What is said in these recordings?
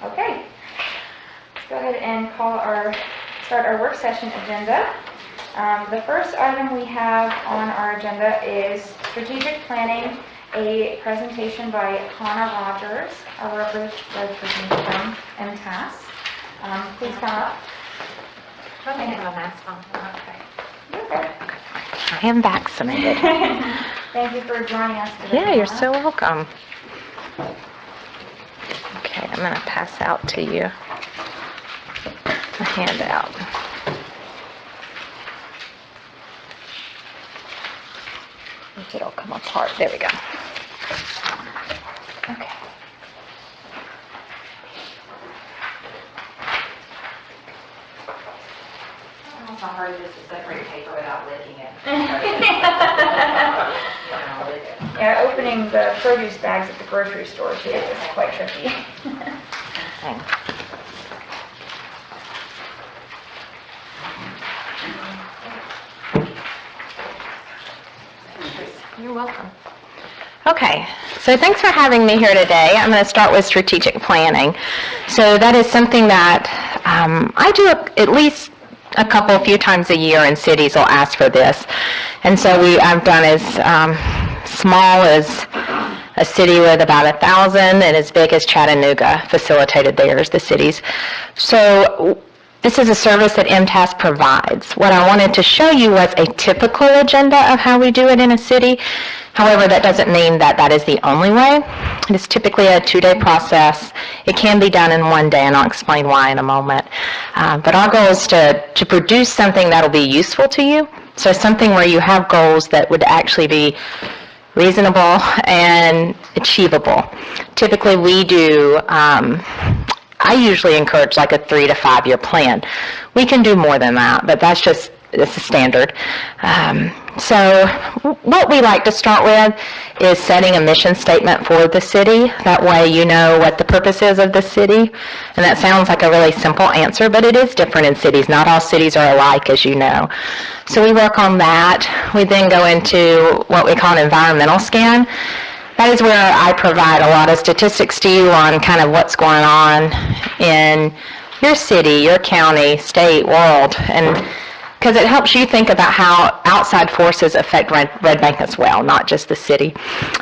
Okay, let's go ahead and start our work session agenda. The first item we have on our agenda is strategic planning, a presentation by Hannah Rogers, our representative from MTAS. Please come up. I have a mask on. Okay. I am vaccinated. Thank you for joining us today. Yeah, you're Hannah. so welcome. Okay, I'm going to pass out to you a handout. If it'll come apart. There we go. Okay. It's hard just to separate paper without licking it. Yeah, opening the produce bags at the grocery store too is quite tricky. Thanks. You're welcome. Okay, so thanks for having me here today. I'm going to start with strategic planning. So that is something that I do at least a few times a year, and cities will ask for this. And so I've done as small as a city with about 1,000 and as big as Chattanooga facilitated theirs, the cities. So this is a service that MTAS provides. What I wanted to show you was a typical agenda of how we do it in a city. However, that doesn't mean that that is the only way. It is typically a 2-day process. It can be done in 1 day, and I'll explain why in a moment. But our goal is to produce something that will be useful to you. So something where you have goals that would actually be reasonable and achievable. Typically we do, I usually encourage like a 3 to 5 year plan. We can do more than that, but that's a standard. So what we like to start with is setting a mission statement for the city. That way you know what the purpose is of the city. And that sounds like a really simple answer, but it is different in cities. Not all cities are alike, as you know. So we work on that. We then go into what we call an environmental scan. That is where I provide a lot of statistics to you on kind of what's going on in your city, your county, state, world, and because it helps you think about how outside forces affect Red Bank as well, not just the city,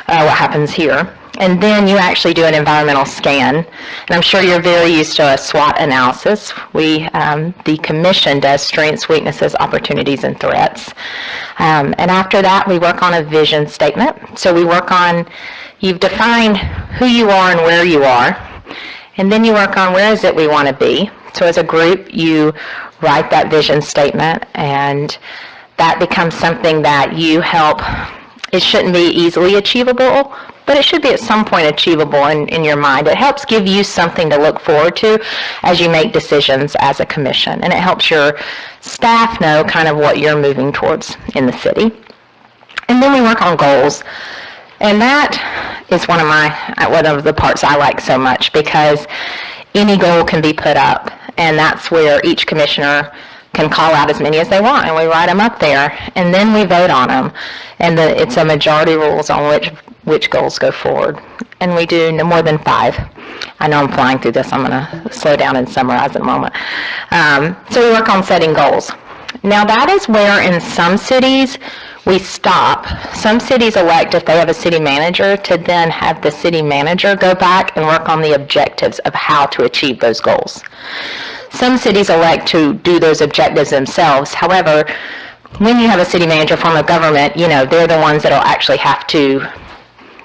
what happens here. And then you actually do an environmental scan. And I'm sure you're very used to a SWOT analysis. The commission does strengths, weaknesses, opportunities, and threats. And after that, we work on a vision statement. So we work on, you've defined who you are and where you are. And then you work on where is it we want to be. So as a group, you write that vision statement, and that becomes something that you help. It shouldn't be easily achievable, but it should be at some point achievable in your mind. It helps give you something to look forward to as you make decisions as a commission, and it helps your staff know kind of what you're moving towards in the city. And then we work on goals. And that is one of the parts I like so much, because any goal can be put up, and that's where each commissioner can call out as many as they want, and we write them up there, and then we vote on them. And it's a majority rules on which goals go forward. And we do no more than 5. I know I'm flying through this. I'm going to slow down and summarize in a moment. So we work on setting goals. Now that is where in some cities we stop. Some cities elect, if they have a city manager, to then have the city manager go back and work on the objectives of how to achieve those goals. Some cities elect to do those objectives themselves. However, when you have a city manager form of government, they're the ones that will actually have to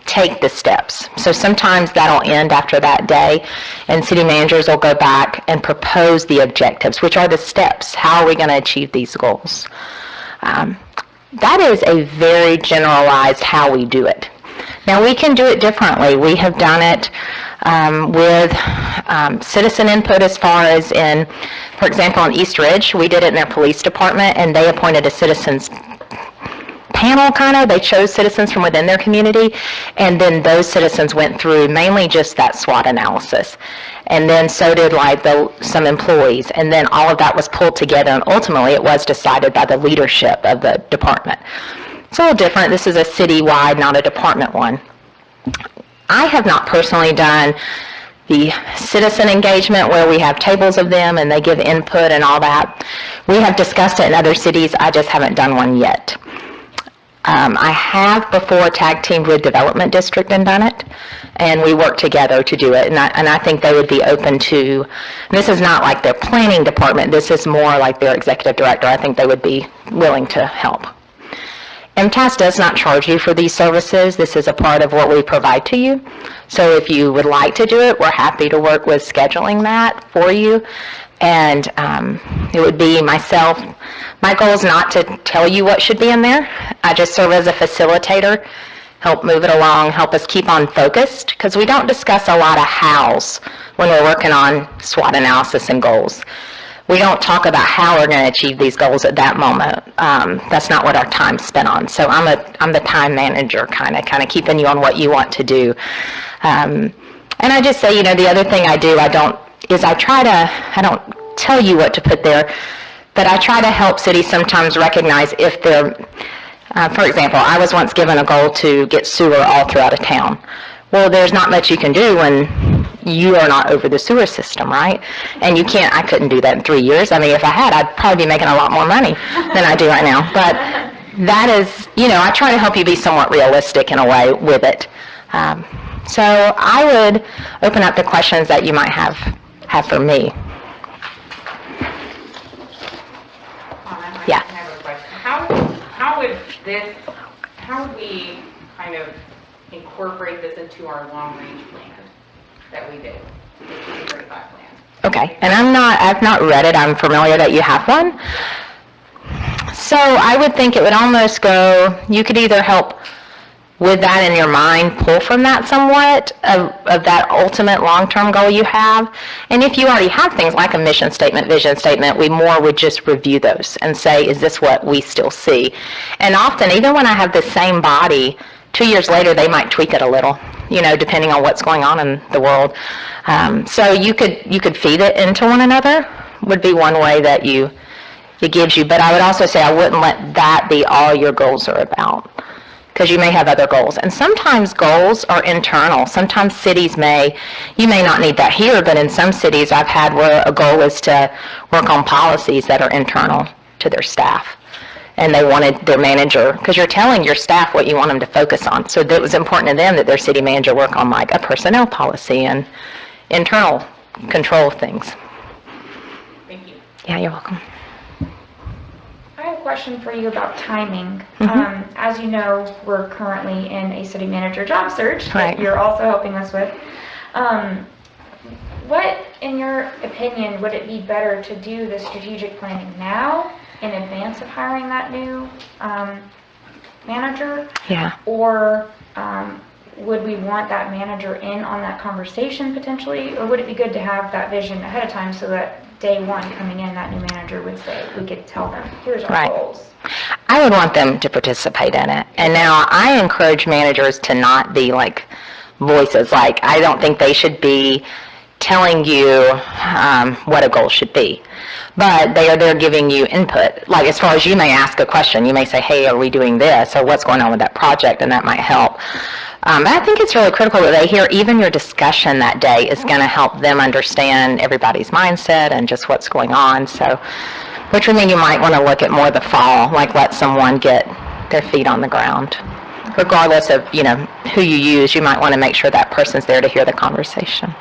take the steps. So sometimes that'll end after that day, and city managers will go back and propose the objectives, which are the steps. How are we going to achieve these goals? That is a very generalized how we do it. Now we can do it differently. We have done it with citizen input as far as for example, in East Ridge, we did it in their police department, and they appointed a citizens panel kind of. They chose citizens from within their community, and then those citizens went through mainly just that SWOT analysis. And then so did some employees, and then all of that was pulled together, and ultimately it was decided by the leadership of the department. It's a little different. This is a citywide, not a department one. I have not personally done the citizen engagement where we have tables of them and they give input and all that. We have discussed it in other cities. I just haven't done one yet. I have before tag teamed with Development District and done it, and we work together to do it, and I think they would be open to, this is not like their planning department, this is more like their executive director. I think they would be willing to help. MTAS does not charge you for these services. This is a part of what we provide to you. So if you would like to do it, we're happy to work with scheduling that for you. And it would be myself. My goal is not to tell you what should be in there. I just serve as a facilitator, help move it along, help us keep on focused, because we don't discuss a lot of hows when we're working on SWOT analysis and goals. We don't talk about how we're going to achieve these goals at that moment. That's not what our time's spent on. So I'm the time manager, kind of keeping you on what you want to do. And I just say, the other thing I do, I don't tell you what to put there, but I try to help cities sometimes recognize if they're, for example, I was once given a goal to get sewer all throughout a town. Well, there's not much you can do when you are not over the sewer system, right? And I couldn't do that in 3 years. I mean, if I had, I'd probably be making a lot more money than I do right now. But that is, I try to help you be somewhat realistic in a way with it. So I would open up the questions that you might have for me. Yeah. I have a question. How would we kind of incorporate this into our long-range plan that we did, the 2035 plan? Okay, and I've not read it. I'm familiar that you have one. So I would think it would almost go, you could either help with that in your mind, pull from that somewhat of that ultimate long-term goal you have. And if you already have things like a mission statement, vision statement, we more would just review those and say, is this what we still see? And often, even when I have the same body, 2 years later, they might tweak it a little, depending on what's going on in the world. So you could feed it into one another, would be one way that it gives you. But I would also say I wouldn't let that be all your goals are about, because you may have other goals. And sometimes goals are internal. Sometimes cities you may not need that here, but in some cities I've had where a goal is to work on policies that are internal to their staff. And they wanted their manager, because you're telling your staff what you want them to focus on. So it was important to them that their city manager work on like a personnel policy and internal control things. Thank you. Yeah, you're welcome. I have a question for you about timing. Mhm. As you know, we're currently in a city manager job search that Right. you're also helping us with. What, in your opinion, would it be better to do the strategic planning now in advance of hiring that new manager? Yeah. Or would we want that manager in on that conversation potentially? Or would it be good to have that vision ahead of time so that day one coming in, that new manager would say, we could tell them, here's our Right. goals. I would want them to participate in it. And now I encourage managers to not be like voices. Like, I don't think they should be telling you what a goal should be. But they're giving you input. Like, as far as you may ask a question, you may say, hey, are we doing this? Or what's going on with that project? And that might help. But I think it's really critical that they hear even your discussion that day is going to help them understand everybody's mindset and just what's going on. So, which would mean you might want to look at more the fall, like let someone get their feet on the ground. Regardless of, who you use, you might want to make sure that person's there to hear the conversation.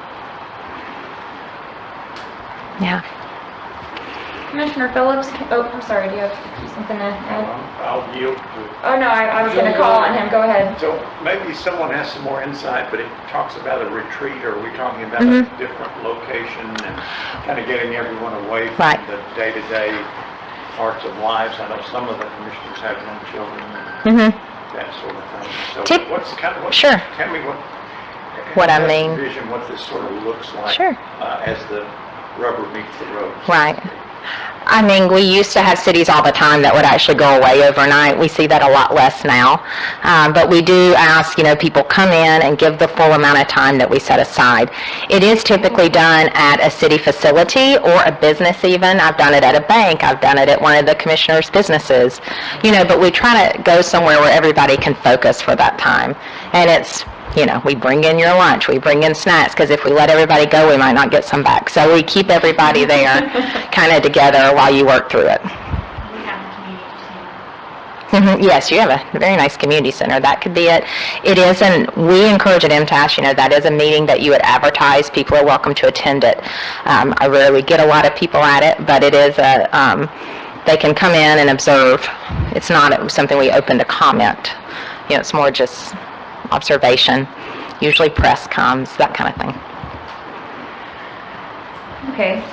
Yeah. Commissioner Phillips, I'm sorry, do you have something to add? I'll yield to. Oh, no, I was going to call on him, go ahead. So maybe someone has some more insight, but it talks about a retreat, or are we talking about a different location and kind of getting everyone away from Right. the day-to-day parts of lives? I know some of the commissioners have young children and that sort of thing. So Sure. Tell me What I just mean. envision what this sort of looks like Sure. As the rubber meets the road. Right. I mean, we used to have cities all the time that would actually go away overnight. We see that a lot less now. But we do ask, people come in and give the full amount of time that we set aside. It is typically done at a city facility or a business even. I've done it at a bank. I've done it at one of the commissioner's businesses. But we try to go somewhere where everybody can focus for that time. And it's You know, we bring in your lunch, we bring in snacks, because if we let everybody go, we might not get some back. So we keep everybody there kind of together while you work through it. We have the community center. Yes, you have a very nice community center. That could be it. It is, and we encourage at MTAS, you know, that is a meeting that you would advertise. People are welcome to attend it. I rarely get a lot of people at it, but it is they can come in and observe. It's not something we open to comment. You know, it's more just observation. Usually press comes, that kind of thing. Okay.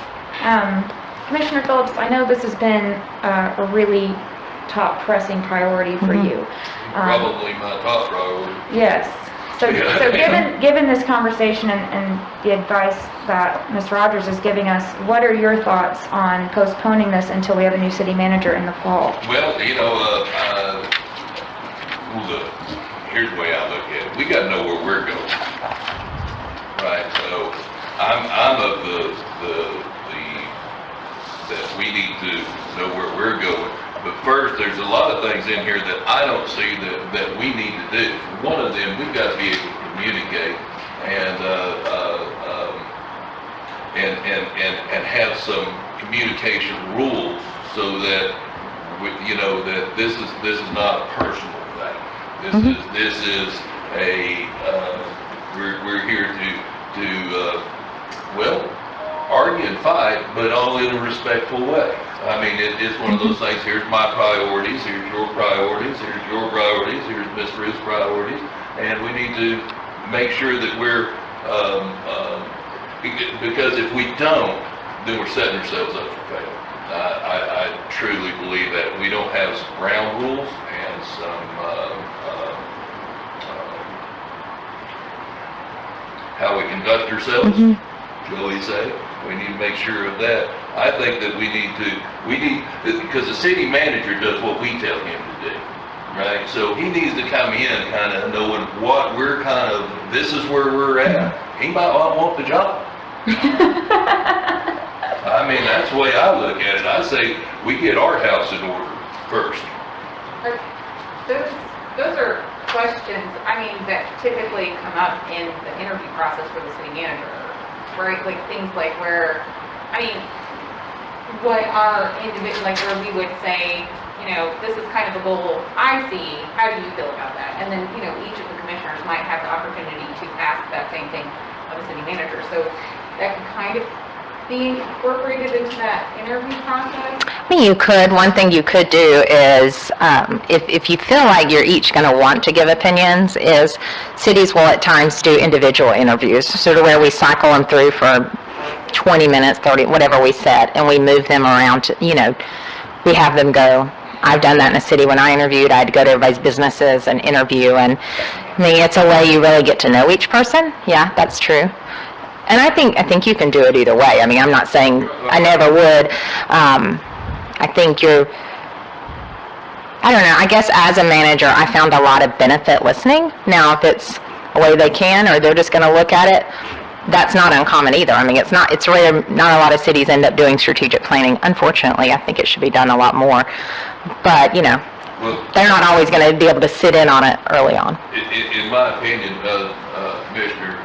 Commissioner Phillips, I know this has been a really top pressing priority for you. Probably my top priority. Yes. So given this conversation and the advice that Ms. Rogers is giving us, what are your thoughts on postponing this until we have a new city manager in the fall? Well, you know, look, here's the way I look at it. We got to know where we're going, right? So I'm of that we need to know where we're going. But first, there's a lot of things in here that I don't see that we need to do. One of them, we've got to be able to communicate and have some communication rules so that you know that this is not a personal thing. This is a we're here to well, argue and fight, but all in a respectful way. I mean, it's one of those things, here's my priorities, here's your priorities, here's your priorities, here's Ms. Ruth's priorities, and we need to make sure that we're, because if we don't, then we're setting ourselves up for failure. I truly believe that we don't have some ground rules and some, how we conduct ourselves, shall we say. We need to make sure of that. I think that we need, because the city manager does what we tell him to do, right? So he needs to come in kind of knowing what we're kind of, this is where we're at. He might not want the job. I mean, that's the way I look at it. I say we get our house in order first. Those are questions, I mean, that typically come up in the interview process for the city manager, right? Like things like where, I mean, what our individual, like where we would say, you know, this is kind of a goal I see, how do you feel about that? And then, you know, each of the commissioners might have the opportunity to ask that same thing of the city manager. So that could kind of be incorporated into that interview process. I mean, you could. One thing you could do is, if you feel like you're each going to want to give opinions, is cities will at times do individual interviews, sort of where we cycle them through for 20 minutes, 30, whatever we set, and we move them around to, you know, we have them go. I've done that in a city when I interviewed. I had to go to everybody's businesses and interview, and I mean, it's a way you really get to know each person. Yeah, that's true. And I think you can do it either way. I mean, I'm not saying I never would. I think I don't know, I guess as a manager, I found a lot of benefit listening. Now, if it's a way they can, or they're just gonna look at it, that's not uncommon either. I mean, it's rare, not a lot of cities end up doing strategic planning. Unfortunately, I think it should be done a lot more. But, you know, they're not always gonna be able to sit in on it early on. In my opinion, Commissioner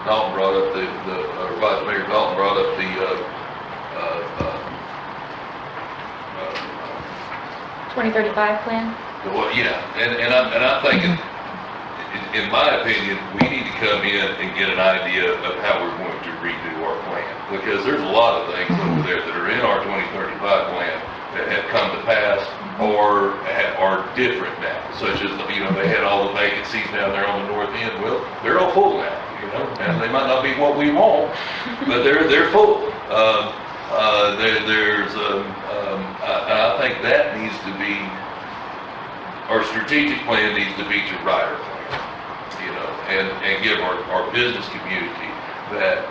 Dalton brought up or Vice Mayor Dalton brought up the 2035 plan? well, yeah, and I'm thinking, in my opinion, we need to come in and get an idea of how we're going to redo our plan, because there's a lot of things over there that are in our 2035 plan that have come to pass or are different now, such as, you know, they had all the vacancies down there on the north end. Well, they're all full now, you know, and they might not be what we want, but they're full. I think that needs to be, our strategic plan needs to be to write our plan, you know, and give our business community that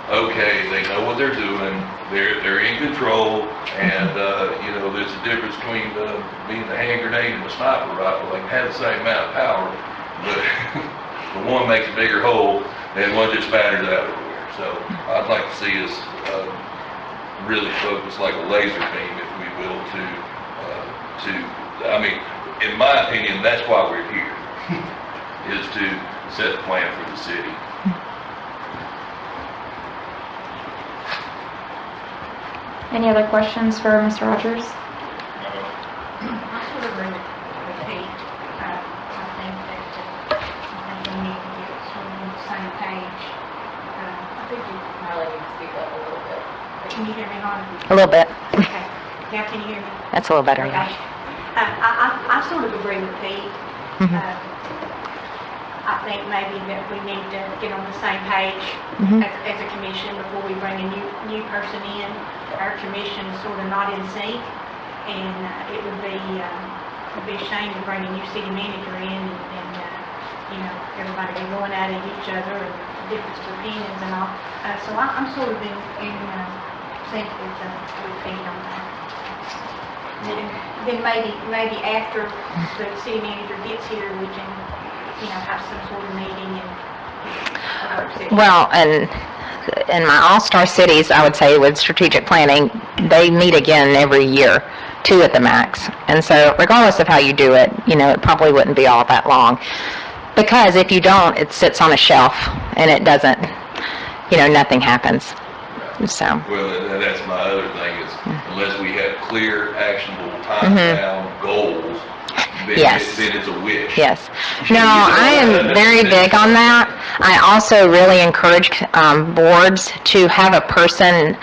okay, they know what they're doing, they're in control, and you know, there's a difference between being the hand grenade and the sniper rifle. They can have the same amount of power, but the one makes a bigger hole and one just spatters out everywhere. So I'd like to see us really focus like a laser beam, if we will, I mean, in my opinion, that's why we're here, is to set the plan for the city. Any other questions for Mr. Rogers? I sort of agree with Pete. I think we need to get sort of on the same page. I think you probably need to speak up a little bit. Can you hear me, Hon? A little bit. Okay. Now can you hear me? That's a little better. Okay. I sort of agree with Pete. Mhm. I think maybe that we need to get on the same page Mhm. as a commission before we bring a new person in. Our commission is sort of not in sync, and it would be a shame to bring a new city manager in and everybody be going at each other and difference of opinions and all. So I'm sort of in sync with Pete on that. And then maybe after the city manager gets here, we can, have some sort of meeting and a work session. Well, and in my all-star cities, I would say with strategic planning, they meet again every year, 2 at the max. And so regardless of how you do it, it probably wouldn't be all that long. Because if you don't, it sits on a shelf and it doesn't, nothing happens. So, Well, and that's my other thing is unless we have clear, actionable, time-bound goals, Yes. then it's a wish. yes. No, I am very big on that. I also really encourage boards to have a person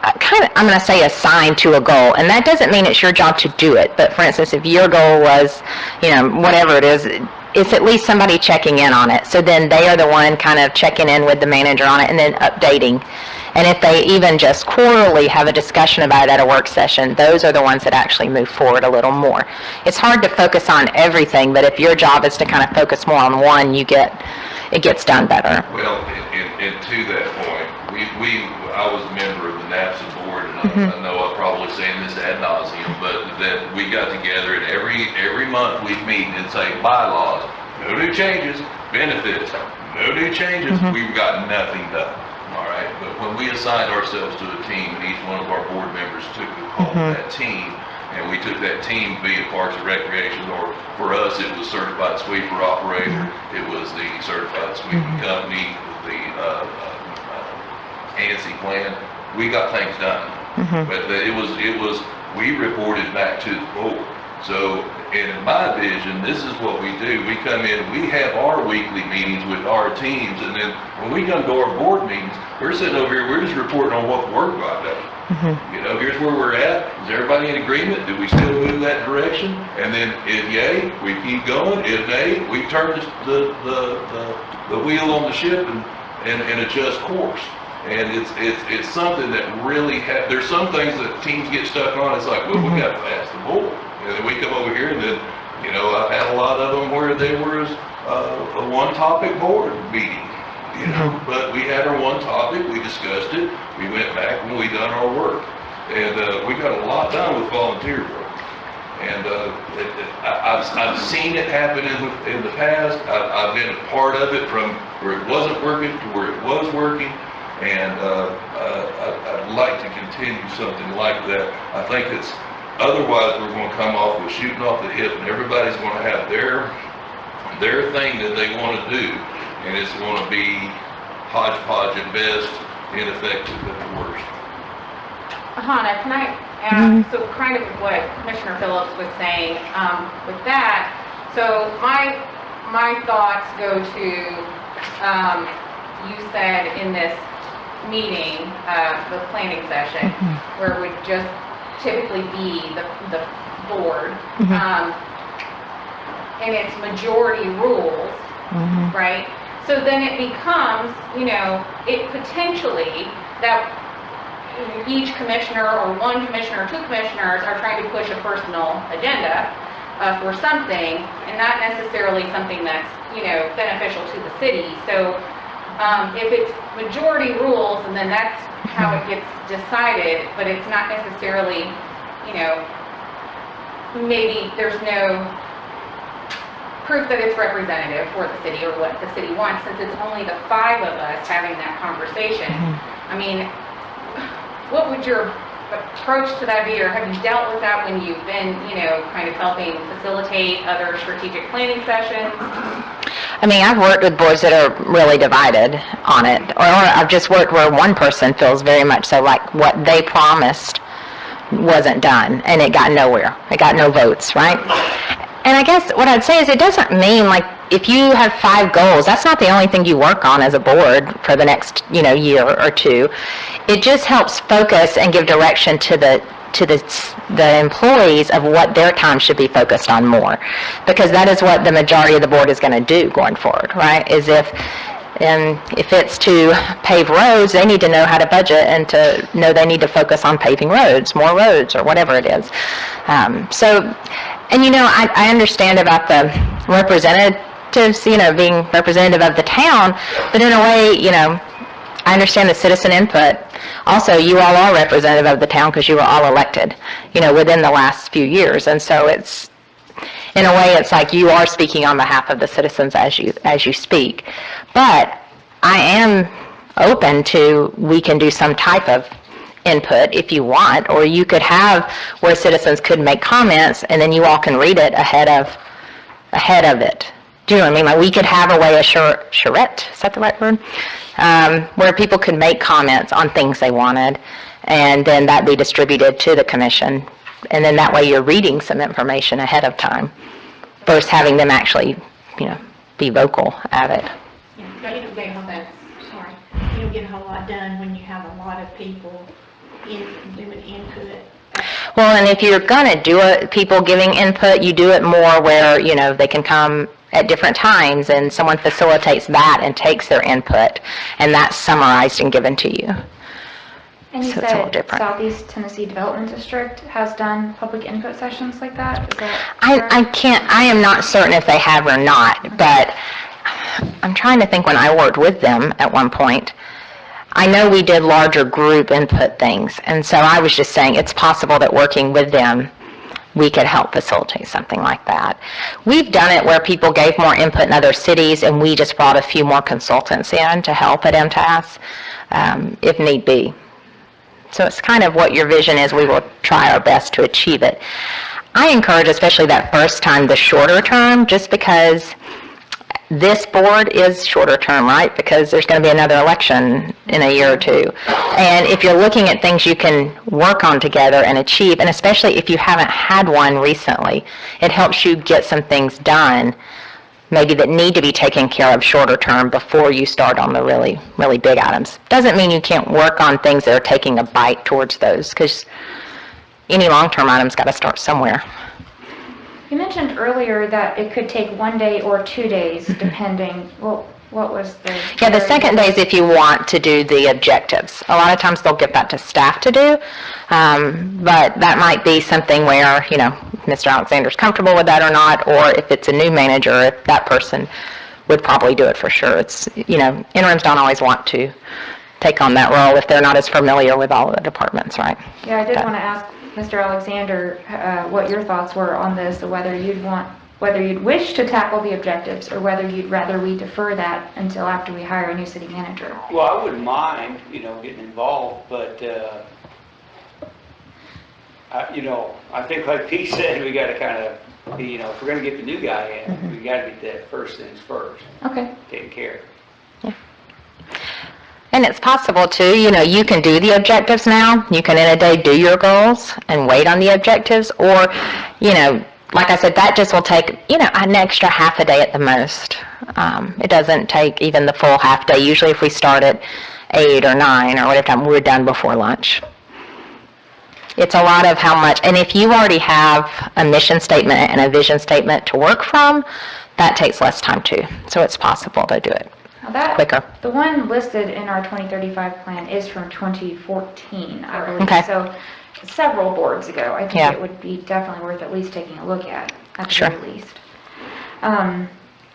I'm going to say assigned to a goal. And that doesn't mean it's your job to do it. But for instance, if your goal was, whatever it is, it's at least somebody checking in on it. So then they are the one kind of checking in with the manager on it and then updating. And if they even just quarterly have a discussion about it at a work session, those are the ones that actually move forward a little more. It's hard to focus on everything, but if your job is to kind of focus more on one, it gets done better. Well, and to that point, I was a member of the NAPSA board, and I know I'm probably saying this ad nauseum, but that we got together and every month we'd meet and say bylaws, no new changes, benefits, no new changes, we've got nothing done. All right, but when we assigned ourselves to a team, and each one of our board members took the call of that team, and we took that team, be it Parks and Recreation, or for us, it was Certified Sweeper Operator, it was the Certified Sweeping Company, the ANSI plan, we got things done. But we reported back to the board. So, in my vision, this is what we do. We come in, we have our weekly meetings with our teams, and then when we come to our board meetings, we're sitting over here, we're just reporting on what worked that day. Here's where we're at. Is everybody in agreement? Do we still move that direction? And then if yay, we keep going. If nay, we turn the wheel on the ship and adjust course. And it's something that really there's some things that teams get stuck on. It's like, well, we got to pass the board. And then we come over here and then, I've had a lot of them where they were a one-topic board meeting. But we had our one topic, we discussed it, we went back and we done our work. And we got a lot done with volunteer work. And I've seen it happen in the past. I've been a part of it from where it wasn't working to where it was working. And I'd like to continue something like that. I think it's, otherwise we're going to come off with shooting off the hip and everybody's going to have their thing that they want to do. And it's going to be hodgepodge at best, ineffective at the worst. Hannah, can I ask, so kind of what Commissioner Phillips was saying, with that, so my thoughts go to, you said in this meeting, the planning session, where it would just typically be the board, and it's majority rules, right? So then it becomes, it potentially that each commissioner or one commissioner or two commissioners are trying to push a personal agenda for something, and not necessarily something that's, beneficial to the city. So if it's majority rules, and then that's how it gets decided, but it's not necessarily, maybe there's no proof that it's representative for the city or what the city wants, since it's only the 5 of us having that conversation. I mean, what would your approach to that be, or have you dealt with that when you've been, kind of helping facilitate other strategic planning sessions? I mean, I've worked with boards that are really divided on it, or I've just worked where one person feels very much so like what they promised wasn't done, and it got nowhere. It got no votes, right? And I guess what I'd say is it doesn't mean like if you have 5 goals, that's not the only thing you work on as a board for the next, year or two. It just helps focus and give direction to the employees of what their time should be focused on more, because that is what the majority of the board is going to do going forward, right? Is if it's to pave roads, they need to know how to budget and to know they need to focus on paving roads, more roads, or whatever it is. I understand about the representatives, being representative of the town, but in a way, I understand the citizen input. Also, you all are representative of the town because you were all elected, within the last few years. And so it's, in a way, it's like you are speaking on behalf of the citizens as you speak. But I am open to, we can do some type of input if you want, or you could have where citizens could make comments and then you all can read it ahead of it. Do you know what I mean? Like we could have a way of charrette, is that the right word? Where people could make comments on things they wanted, and then that be distributed to the commission. And then that way you're reading some information ahead of time versus having them actually, be vocal at it. You don't get a whole lot, sorry, you don't get a whole lot done when you have a lot of people doing input. Well, and if you're going to do it, people giving input, you do it more where, they can come at different times and someone facilitates that and takes their input, and that's summarized and given to you. And you So it's a little said different. Southeast Tennessee Development District has done public input sessions like that? Is that I am not certain if they have or not, but I'm trying to think when I worked with them at one point. I know we did larger group input things, and so I was just saying it's possible that working with them, we could help facilitate something like that. We've done it where people gave more input in other cities, and we just brought a few more consultants in to help at MTAS, if need be. So it's kind of what your vision is. We will try our best to achieve it. I encourage, especially that first time, the shorter term, just because this board is shorter term, right? Because there's going to be another election in a year or two. And if you're looking at things you can work on together and achieve, and especially if you haven't had one recently, it helps you get some things done, maybe that need to be taken care of shorter term before you start on the really, really big items. Doesn't mean you can't work on things that are taking a bite towards those, because any long-term item's got to start somewhere. You mentioned earlier that it could take 1 day or 2 days, depending, well, what was the... Yeah, the second day is if you want to do the objectives. A lot of times they'll get that to staff to do, but that might be something where, Mr. Alexander's comfortable with that or not, or if it's a new manager, if that person would probably do it for sure. It's, interims don't always want to take on that role if they're not as familiar with all of the departments, right? Yeah, I did want to ask Mr. Alexander what your thoughts were on this, whether you'd wish to tackle the objectives, or whether you'd rather we defer that until after we hire a new city manager. Well, I wouldn't mind, getting involved, but, I think like Pete said, we gotta kind of, if we're gonna get the new guy in, we gotta get that first things first, Okay. taken care of. And it's possible too, you can do the objectives now. You can in a day do your goals and wait on the objectives, or, like I said, that just will take, an extra half a day at the most. It doesn't take even the full half day. Usually if we start at 8 or 9 or whatever time, we're done before lunch. It's a lot of how much, and if you already have a mission statement and a vision statement to work from, that takes less time too. So it's possible to do it Now that, quicker. the one listed in our 2035 plan is from 2014, I believe. Okay. So several boards ago. I think Yeah. it would be definitely worth at least taking a look at the Sure. very least.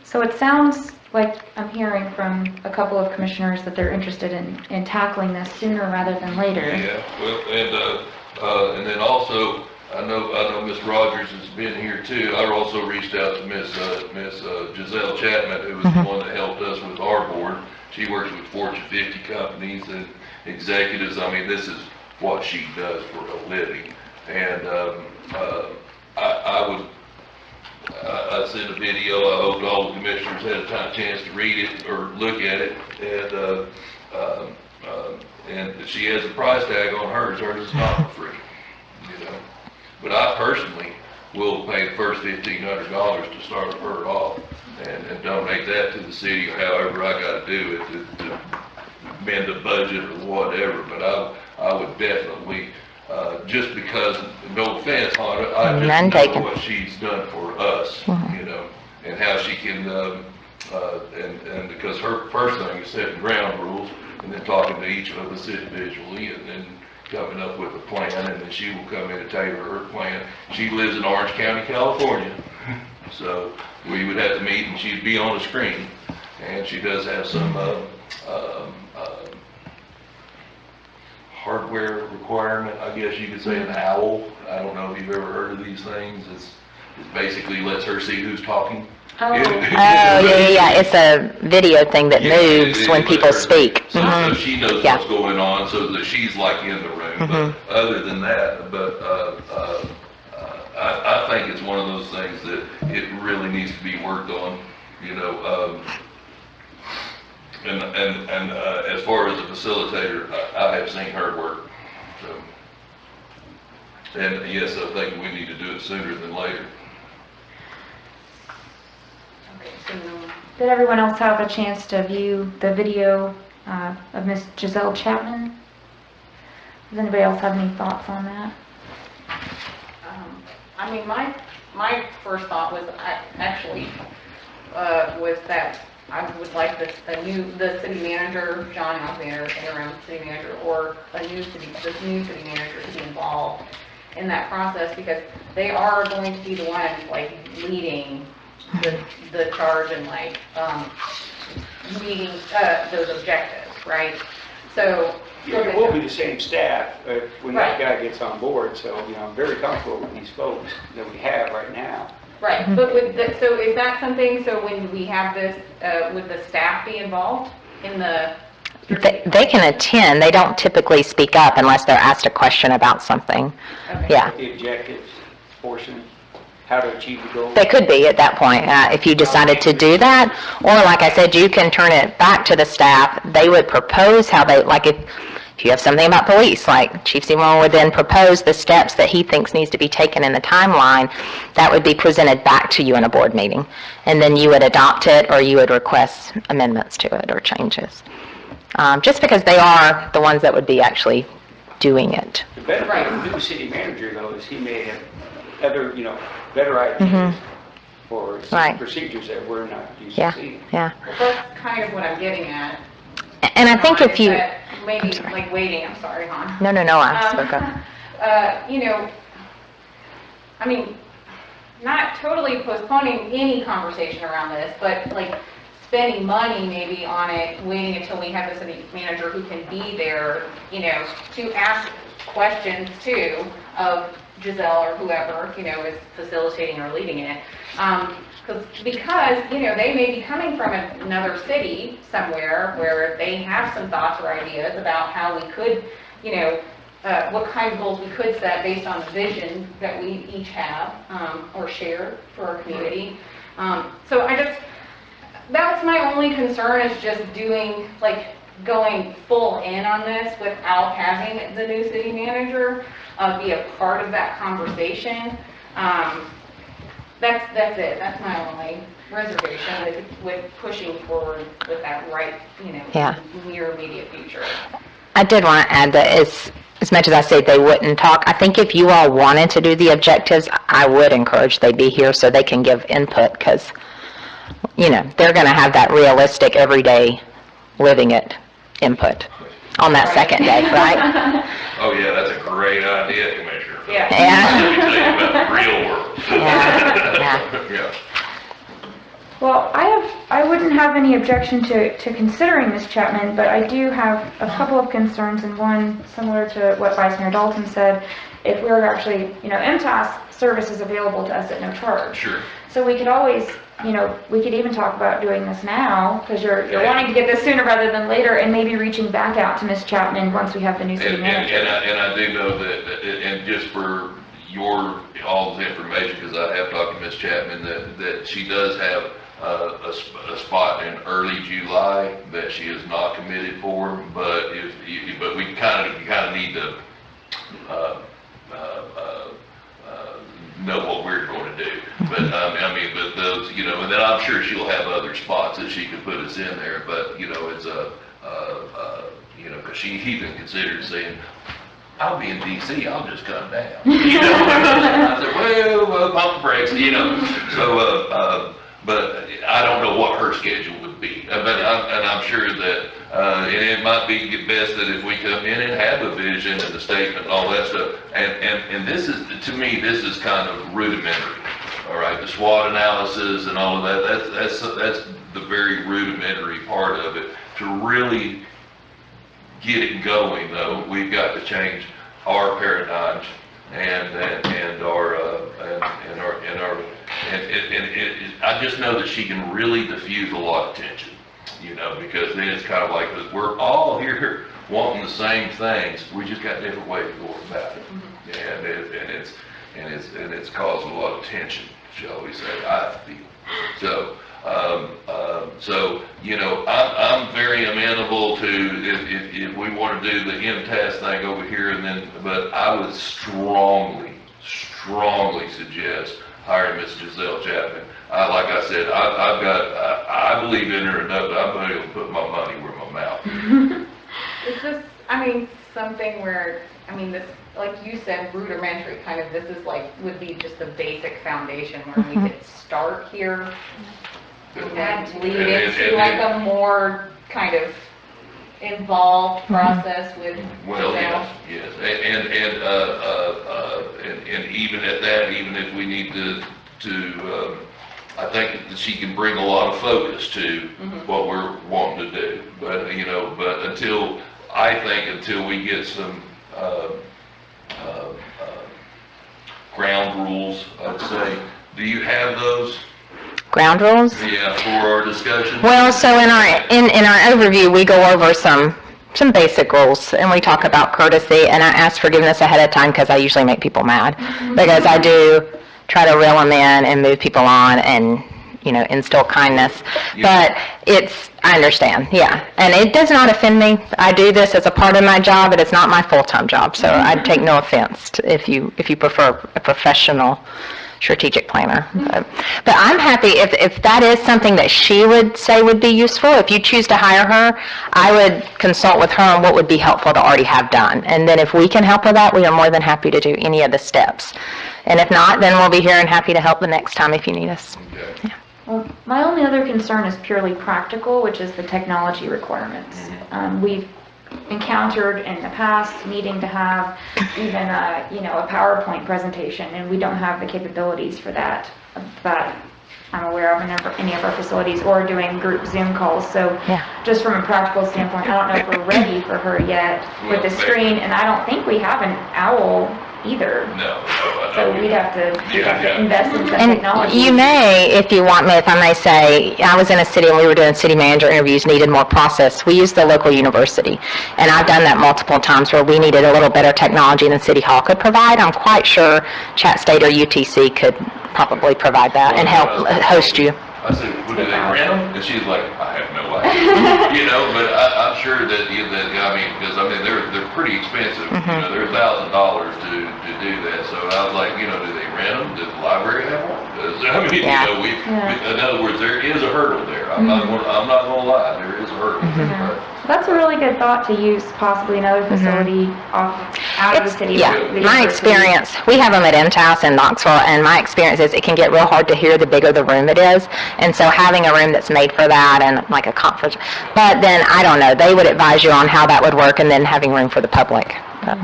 So it sounds like I'm hearing from a couple of commissioners that they're interested in tackling this sooner rather than later. Yeah, well, and then also, I know Ms. Rogers has been here too. I also reached out to Ms. Giselle Chapman, who was the one that helped us with our board. She works with Fortune 50 companies and executives. I mean, this is what she does for a living. And I would I sent a video, I hope all the commissioners had a chance to read it or look at it, and she has a price tag on hers is not for free, you know. But I personally will pay the first $1,500 to start her off and donate that to the city, or however I gotta do it to mend the budget or whatever, but I would definitely, just because, no offense, Honda, I None just taken. know what she's done for us, you know, and how she can, and because her first thing is setting ground rules, and then talking to each of us individually, and then coming up with a plan, and then she will come in and tailor her plan. She lives in Orange County, California, so we would have to meet, and she'd be on the screen, and she does have some, hardware requirement, I guess you could say, an owl. I don't know if you've ever heard of these things. It basically lets her see who's talking. Oh. Oh, yeah, it's a video thing that Yeah, moves it when lets people her- speak. So Mhm. she knows Yeah. what's going on, so that she's like in the room. But other than that, I think it's one of those things that it really needs to be worked on, you know. And as far as a facilitator, I have seen her work, so. And yes, I think we need to do it sooner than later. Okay, so Did everyone else have a chance to view the video of Miss Giselle Chapman? Does anybody else have any thoughts on that? I mean, my first thought was was that I would like the city manager, John Alexander, interim city manager, or the new city manager to be involved in that process, because they are going to be the ones like leading the charge and like meeting those objectives, right? So. It will be the same staff when that Right. guy gets on board, so, you know, I'm very comfortable with these folks that we have right now. Right, but so is that something, so when we have this, would the staff be involved in the? They can attend, they don't typically speak up unless they're asked a question about something. Okay. Yeah, The objectives portion, how to achieve the goal. they could be at that point, if you decided to do that. Or like I said, you can turn it back to the staff. They would propose how they, like if you have something about police, like Chief Seymour would then propose the steps that he thinks needs to be taken in the timeline, that would be presented back to you in a board meeting. And then you would adopt it, or you would request amendments to it or changes. Just because they are the ones that would be actually doing it. The benefit of the new city manager, though, is he may have other, you know, better ideas for some Right. procedures that we're not used Yeah, to seeing. yeah. Well, that's kind of what I'm getting at. And I think Hon, if is you, that maybe, I'm sorry. like waiting, I'm sorry, Hon. no, I spoke up. You know, I mean, not totally postponing any conversation around this, but like spending money maybe on it, waiting until we have the city manager who can be there, you know, to ask questions too of Giselle or whoever, you know, is facilitating or leading it. Because, you know, they may be coming from another city somewhere where they have some thoughts or ideas about how we could, you know, what kind of goals we could set based on the vision that we each have or share for our community. So that's my only concern, is just doing, like, going full in on this without having the new city manager be a part of that conversation. That's it. That's my only reservation with pushing forward with that right, you know, Yeah. near immediate future. I did want to add that as much as I say they wouldn't talk, I think if you all wanted to do the objectives, I would encourage they be here so they can give input, because, you know, they're going to have that realistic, everyday, living it input on that second day, right? Oh, yeah, that's a great idea, Commissioner. Yeah. Yeah. Let me tell you about the real world. Yeah. Yeah. Well, I wouldn't have any objection to considering Ms. Chapman, but I do have a couple of concerns, and one similar to what Vice Mayor Dalton said. If we were actually, you know, MTAS service is available to us at no charge. Sure. So we could always, you know, we could even talk about doing this now, because you're wanting to get this sooner rather than later, and maybe reaching back out to Ms. Chapman once we have the new city manager. And I do know that, and just for all this information, because I have talked to Ms. Chapman, that she does have a spot in early July that she is not committed for, but but we kind of need to know what we're going to do. But, I mean, but those, and then I'm sure she'll have other spots that she could put us in there, but, it's because she even considered saying, I'll be in DC, I'll just come down. I said, well, pump the brakes, so, but I don't know what her schedule would be. And I'm sure that, and it might be best that if we come in and have a vision and a statement and all that stuff, and this is, to me, this is kind of rudimentary, all right? The SWOT analysis and all of that, that's the very rudimentary part of it. To really get it going, though, we've got to change our paradigms I just know that she can really diffuse a lot of tension, because then it's kind of like, we're all here wanting the same things, we just got different ways of going about it. And it's caused a lot of tension, shall we say, I feel. I'm very amenable to if we want to do the MTS thing over here, but I would strongly suggest hiring Miss Giselle Chapman. Like I said, I believe in her enough that I'm able to put my money where my mouth is. Is this, something where, this, like you said, rudimentary, kind of, this is like, would be just the basic foundation where we could start here and then lead into like a more kind of involved process with Well, Giselle? yes, and even at that, even if we need to, I think that she can bring a lot of focus to what we're wanting to do. But, but until we get some, ground rules, I'd say, do you have those? Ground rules? Yeah, for our discussion? Well, so in our overview, we go over some basic rules, and we talk about courtesy, and I ask forgiveness ahead of time because I usually make people mad, because I do try to reel them in and move people on and, instill kindness. Yeah. But I understand, yeah. And it does not offend me. I do this as a part of my job, but it's not my full-time job, so I'd take no offense if you prefer a professional strategic planner. But I'm happy if that is something that she would say would be useful. If you choose to hire her, I would consult with her on what would be helpful to already have done. And then if we can help with that, we are more than happy to do any of the steps. And if not, then we'll be here and happy to help the next time if you need us. Okay. Yeah. Well, my only other concern is purely practical, which is the technology requirements. We've encountered in the past needing to have even a PowerPoint presentation, and we don't have the capabilities for that I'm aware of in any of our facilities, or doing group Zoom calls. So Yeah. just from a practical standpoint, I don't know if we're ready for her yet with the screen, and I don't think we have an OWL either. No. So we'd have to invest in some And technology. you may, if you want me, if I may say, I was in a city and we were doing city manager interviews, needed more process. We used the local university. And I've done that multiple times where we needed a little better technology than City Hall could provide. I'm quite sure Chat State or UTC could probably provide that and help host you. I said, well, do they rent them? And she's like, I have no idea. But I'm sure that, because they're pretty expensive. They're $1,000 to do that. So I was like, do they rent them? Does the library have one? In other words, there is a hurdle there. I'm not gonna lie, there is a hurdle. That's a really good thought, to use possibly another facility out of the city. Yeah, the my university. experience, we have them at MTAS in Knoxville, and my experience is it can get real hard to hear the bigger the room it is. And so having a room that's made for that and like a conference, but then, I don't know, they would advise you on how that would work, and then having room for the public. And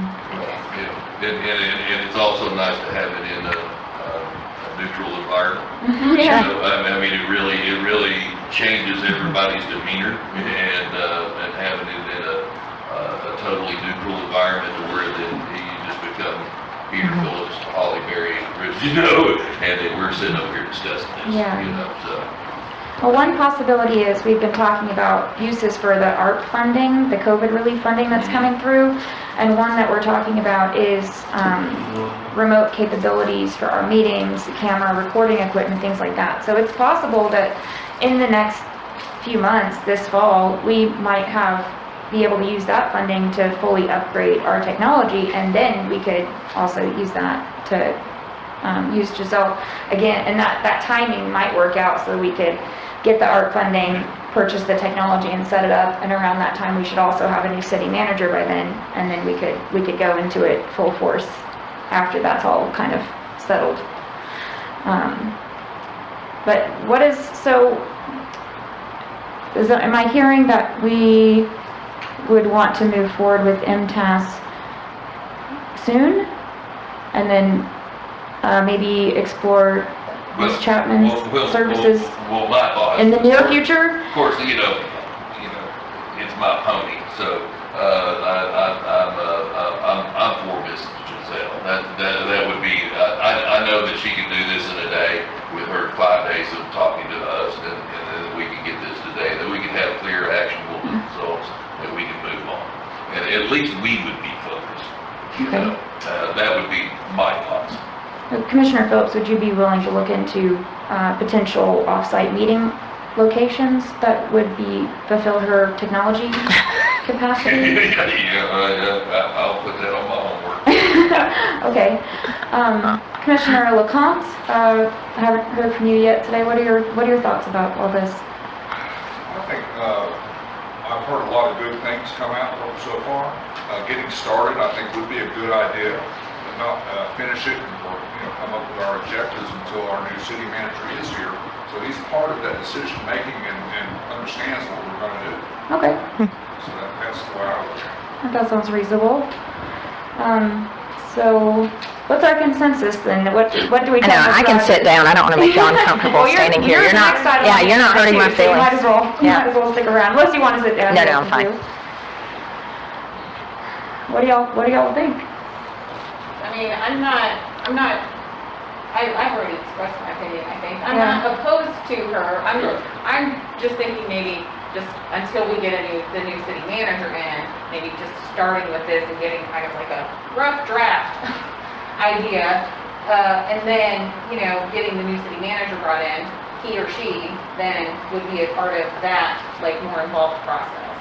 it's also nice to have it in a neutral environment. Yeah. It really changes everybody's demeanor, and having it in a totally neutral environment to where then you just become Peter Phillips, Holly Berry, and then we're sitting over here discussing this. Yeah. So. Well, one possibility is we've been talking about uses for the ARP funding, the COVID relief funding that's coming through. And one that we're talking about is remote capabilities for our meetings, camera recording equipment, things like that. So it's possible that in the next few months, this fall, we might be able to use that funding to fully upgrade our technology, and then we could also use that to use Giselle again, and that timing might work out so that we could get the ARP funding, purchase the technology and set it up, and around that time we should also have a new city manager by then, and then we could go into it full force after that's all kind of settled. But what is, so, am I hearing that we would want to move forward with MTAS soon? And then maybe explore Ms. Chapman's services Well, my thought. in the near future? Of course, it's my pony, so, I'm for Miss Giselle. That would be, I know that she can do this in a day with her 5 days of talking to us, and then we can get this today, that we can have clear, actionable results, that we can move on. And at least we would be focused, Okay. That would be my thoughts. Commissioner Phillips, would you be willing to look into potential off-site meeting locations that would fulfill her technology capacity? I'll put that on my homework. Okay. Commissioner LeCompte, I haven't heard from you yet today. What are your thoughts about all this? I think I've heard a lot of good things come out of it so far. Getting started, I think, would be a good idea, but not finish it or come up with our objectives until our new city manager is here. So he's part of that decision making and understands what we're going to do. Okay, So that's the way I look at it. that sounds reasonable. So what's our consensus then? What do we? I know, I can sit down, I don't want to make you uncomfortable Well, standing here. You're not, yeah, you're not hurting my feelings. You might as well, Yeah. stick around, unless you want to sit down. No, I'm fine. What do y'all think? I mean, I've already expressed my opinion, I think. I'm Yeah. not opposed to her. I'm just thinking maybe just until we get the new city manager in, maybe just starting with this and getting kind of like a rough draft idea, and then, getting the new city manager brought in, he or she then would be a part of that, like, more involved process.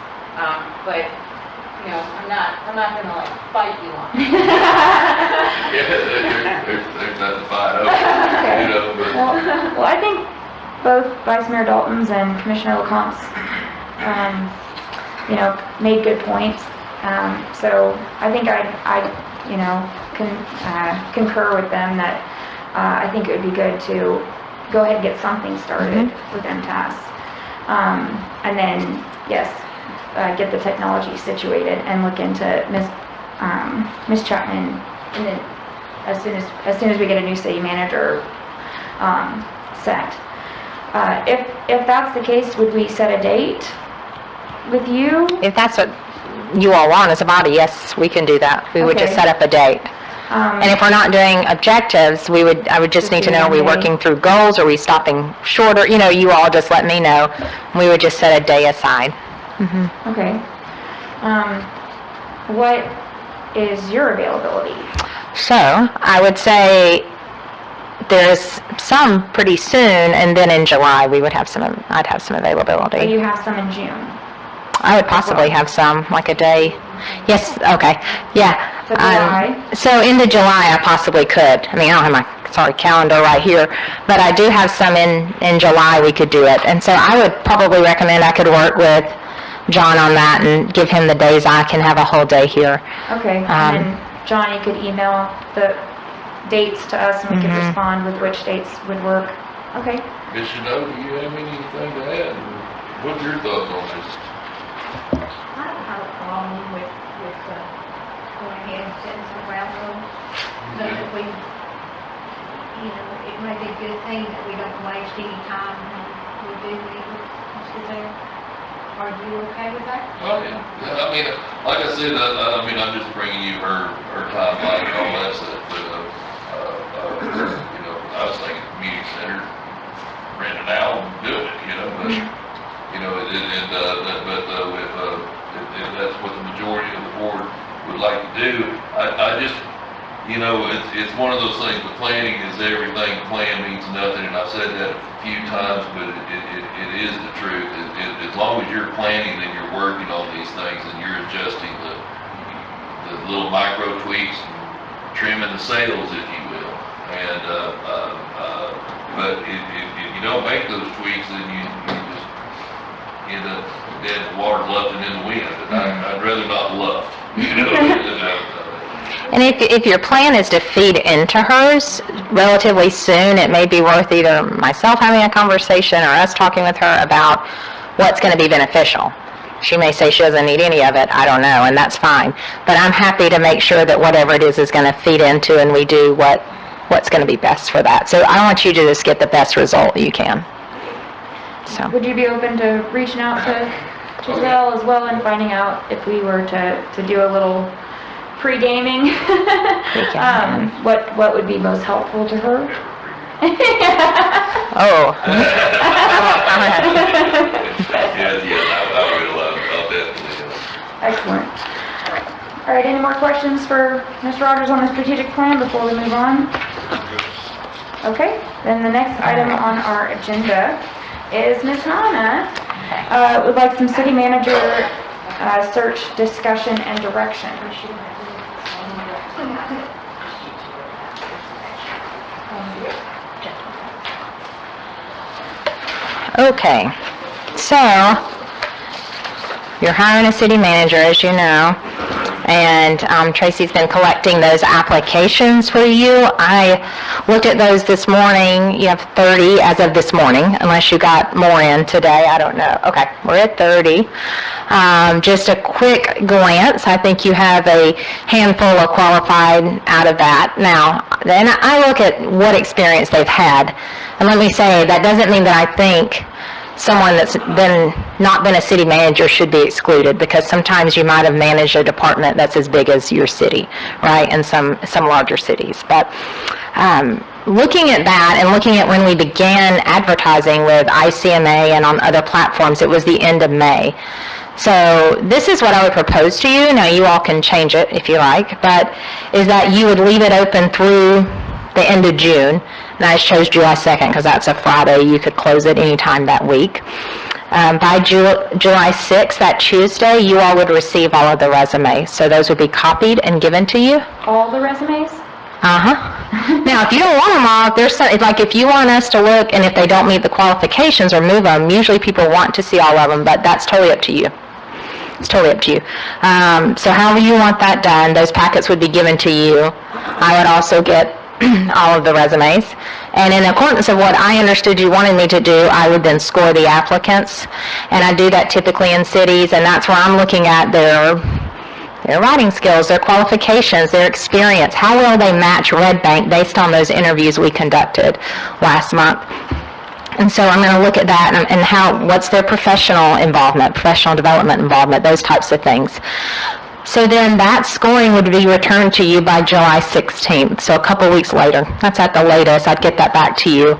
But, I'm not gonna like fight you on it. Yeah, there's nothing to fight over, but. Well, I think both Vice Mayor Dalton's and Commissioner LeCompte's, made good points. So I think I concur with them that I think it would be good to go ahead and get something started with MTAS. And then, yes, get the technology situated and look into Ms. Chapman, and then as soon as we get a new city manager set. If that's the case, would we set a date with you? If that's what you all want as a body, yes, we can do that. We would just Okay. set up a date. And if we're not doing objectives, I would just need to know, are we working through goals? Are we stopping shorter? You all just let me know. We would just set a day aside. Okay. What is your availability? So, I would say there's some pretty soon, and then in July, I'd have some Or availability. you have some in June? I would possibly have some, like a day. Yes, okay, yeah. So July? So into July, I possibly could. I don't have my, calendar right here, but I do have some in July we could do it. And so I would probably recommend I could work with John on that and give him the days I can have a whole day here. Okay, and then John, you could email the dates to us and we could respond with which dates would work. Okay. Ms. Chanel, do you have anything to add? What's your thoughts on this? I don't have a problem with going ahead and setting some ground rules, so that we, it may be a good thing that we don't waste any time when we do meet with Mr. There. Are you okay with that? Oh, yeah. Like I said, I'm just bringing you her timeline and all that stuff, but, I was thinking community center, rent it out and do it, would like to do. I just, it's one of those things, the planning is everything, plan means nothing, and I've said that a few times, but it is the truth. As long as you're planning and you're working on these things and you're adjusting the little micro tweaks, trimming the sails, if you will. And, but if you don't make those tweaks, then you just end up dead in the water, bluffing in the wind. And I'd rather not bluff, And if your plan is to feed into hers relatively soon, it may be worth either myself having a conversation or us talking with her about what's going to be beneficial. She may say she doesn't need any of it, I don't know, and that's fine. But I'm happy to make sure that whatever it is going to feed into, and we do what's going to be best for that. So I want you to just get the best result you can. So. Would you be open to reaching out to Giselle as well and finding out if we were to do a little pre-gaming? What would be most helpful to her? Oh. I'll definitely. Excellent. All right, any more questions for Mr. Rogers on the strategic plan before we move on? Okay, then the next item on our agenda is Ms. Hannah would like some city manager search discussion and direction. Okay, so you're hiring a city manager, as you know, and Tracy's been collecting those applications for you. I looked at those this morning. You have 30 as of this morning, unless you got more in today. I don't know. Okay, we're at 30. Just a quick glance, I think you have a handful of qualified out of that. Now, then I look at what experience they've had, and let me say, that doesn't mean that I think someone that's not been a city manager should be excluded, because sometimes you might have managed a department that's as big as your city, right, in some larger cities. But looking at that and looking at when we began advertising with ICMA and on other platforms, it was the end of May. So this is what I would propose to you. Now, you all can change it if you like, but is that you would leave it open through the end of June. And I chose July 2nd because that's a Friday. You could close it anytime that week. By July 6th, that Tuesday, you all would receive all of the resumes. So those would be copied and given to you. All the resumes? Uh-huh. Now, if you don't want them all, if you want us to look, and if they don't meet the qualifications or move them, usually people want to see all of them, but that's totally up to you. It's totally up to you. So however you want that done, those packets would be given to you. I would also get all of the resumes. And in accordance of what I understood you wanted me to do, I would then score the applicants. And I do that typically in cities, and that's where I'm looking at their writing skills, their qualifications, their experience, how well they match Red Bank based on those interviews we conducted last month. And so I'm going to look at that and what's their professional involvement, professional development involvement, those types of things. So then that scoring would be returned to you by July 16th, so a couple weeks later. That's at the latest. I'd get that back to you.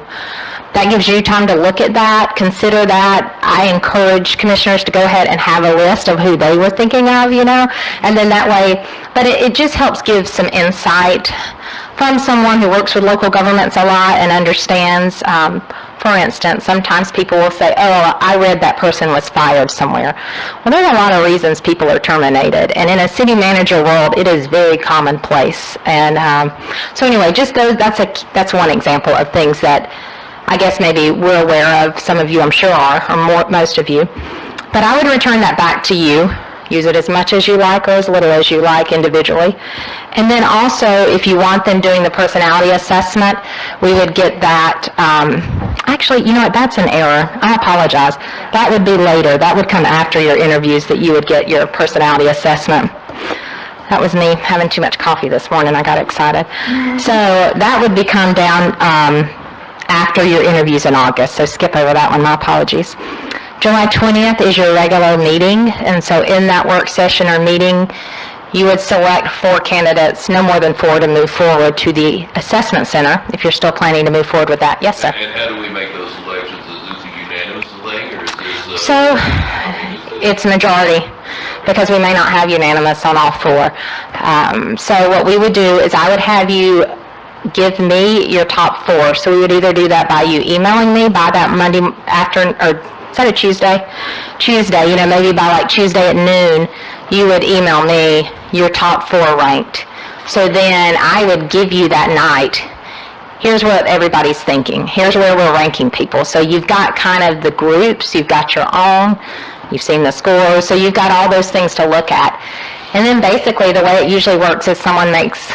That gives you time to look at that, consider that. I encourage commissioners to go ahead and have a list of who they were thinking of, and then that way, but it just helps give some insight from someone who works with local governments a lot and understands. For instance, sometimes people will say, oh, I read that person was fired somewhere. Well, there's a lot of reasons people are terminated, and in a city manager world, it is very commonplace. And so anyway, just that's one example of things that I guess maybe we're aware of. Some of you, I'm sure, are, or most of you. But I would return that back to you. Use it as much as you like or as little as you like individually. And then also, if you want them doing the personality assessment, we would get that. Actually, you know what? That's an error. I apologize. That would be later. That would come after your interviews that you would get your personality assessment. That was me having too much coffee this morning. I got excited. So that would become down after your interviews in August. So skip over that one. My apologies. July 20th is your regular meeting, and so in that work session or meeting, you would select 4 candidates, no more than 4, to move forward to the assessment center, if you're still planning to move forward with that. Yes, sir? And how do we make those selections? Is this a unanimous thing, or is this... So, it's majority. because we may not have unanimous on all four. So what we would do is I would have you give me your top four. So we would either do that by you emailing me by that Monday after, or is that a Tuesday? Tuesday, maybe by like Tuesday at noon, you would email me your top four ranked. So then I would give you that night, here's what everybody's thinking. Here's where we're ranking people. So you've got kind of the groups, you've got your own, you've seen the scores, so you've got all those things to look at. And then basically the way it usually works is someone makes,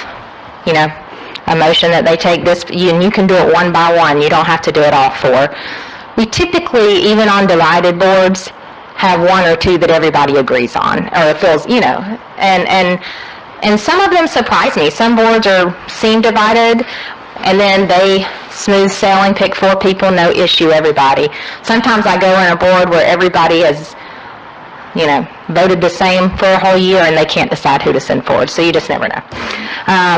a motion that they take this, and you can do it one by one. You don't have to do it all four. We typically, even on divided boards, have one or two that everybody agrees on, or it feels, and some of them surprise me. Some boards seem divided, and then they smooth sailing, pick four people, no issue, everybody. Sometimes I go on a board where everybody has, voted the same for a whole year and they can't decide who to send forward, so you just never know.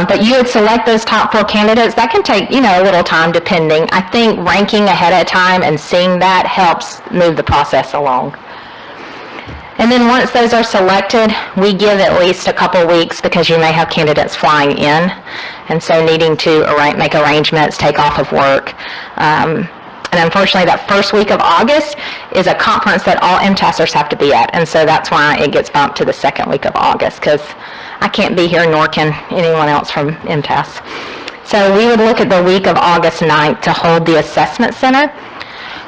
But you would select those top four candidates. That can take, a little time depending. I think ranking ahead of time and seeing that helps move the process along. And then once those are selected, we give at least a couple weeks because you may have candidates flying in, and so needing to make arrangements, take off of work. And unfortunately, that first week of August is a conference that all MTASers have to be at, and so that's why it gets bumped to the second week of August, because I can't be here, nor can anyone else from MTAS. So we would look at the week of August 9th to hold the assessment center.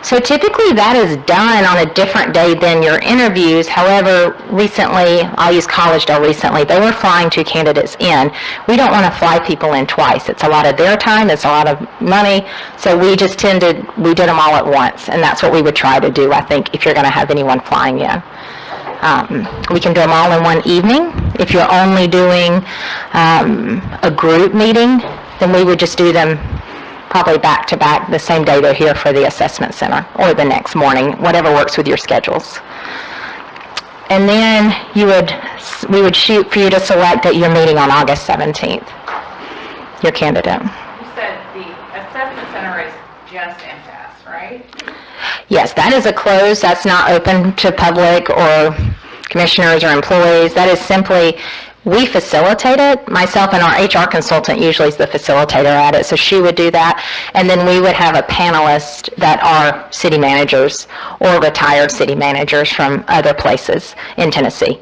So typically that is done on a different day than your interviews. However, recently, I'll use Collegedale recently, they were flying two candidates in. We don't want to fly people in twice. It's a lot of their time, it's a lot of money, so we just we did them all at once, and that's what we would try to do, I think, if you're going to have anyone flying in. We can do them all in one evening. If you're only doing a group meeting, then we would just do them probably back to back the same day they're here for the assessment center, or the next morning, whatever works with your schedules. And then we would shoot for you to select at your meeting on August 17th, your candidate. You said the assessment center is just MTAS, right? Yes, that is a closed, that's not open to public or commissioners or employees. That is simply, we facilitate it. Myself and our HR consultant usually is the facilitator at it, so she would do that. And then we would have a panelist that are city managers or retired city managers from other places in Tennessee.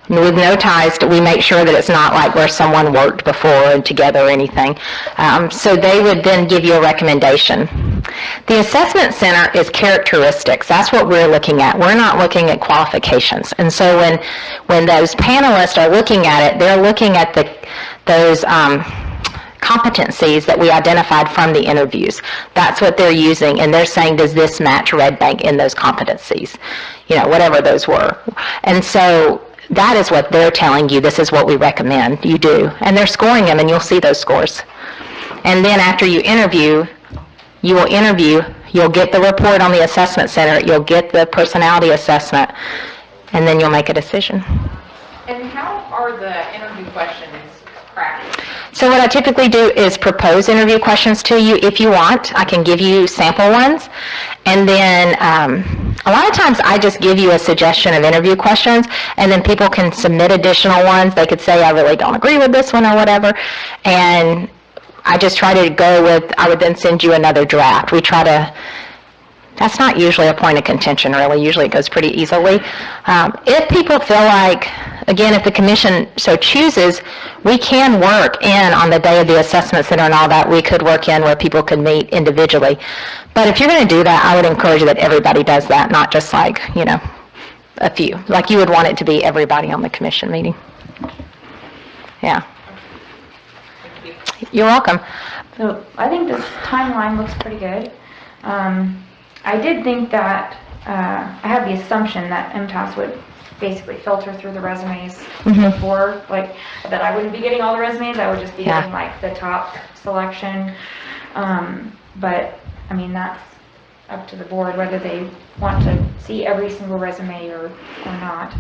With no ties, we make sure that it's not like where someone worked before and together or anything. So they would then give you a recommendation. The assessment center is characteristics. That's what we're looking at. We're not looking at qualifications. And so when those panelists are looking at it, they're looking at those competencies that we identified from the interviews. That's what they're using, and they're saying, does this match Red Bank in those competencies? Whatever those were. And so that is what they're telling you, this is what we recommend you do. And they're scoring them, and you'll see those scores. And then after you interview, you'll get the report on the assessment center, you'll get the personality assessment, and then you'll make a decision. And how are the interview questions practiced? So what I typically do is propose interview questions to you if you want. I can give you sample ones. And then a lot of times I just give you a suggestion of interview questions, and then people can submit additional ones. They could say, I really don't agree with this one or whatever. And I just try to go with, I would then send you another draft. That's not usually a point of contention, really. Usually it goes pretty easily. If people feel like, again, if the commission so chooses, we can work in on the day of the assessment center and all that. We could work in where people could meet individually. But if you're going to do that, I would encourage that everybody does that, not just like, a few. Like you would want it to be everybody on the commission meeting. Yeah. You're welcome. So I think this timeline looks pretty good. I did think that, I had the assumption that MTAS would basically filter through the resumes before, that I wouldn't be getting all the resumes, I would just be getting the top selection. But, I mean, that's up to the board whether they want to see every single resume or not.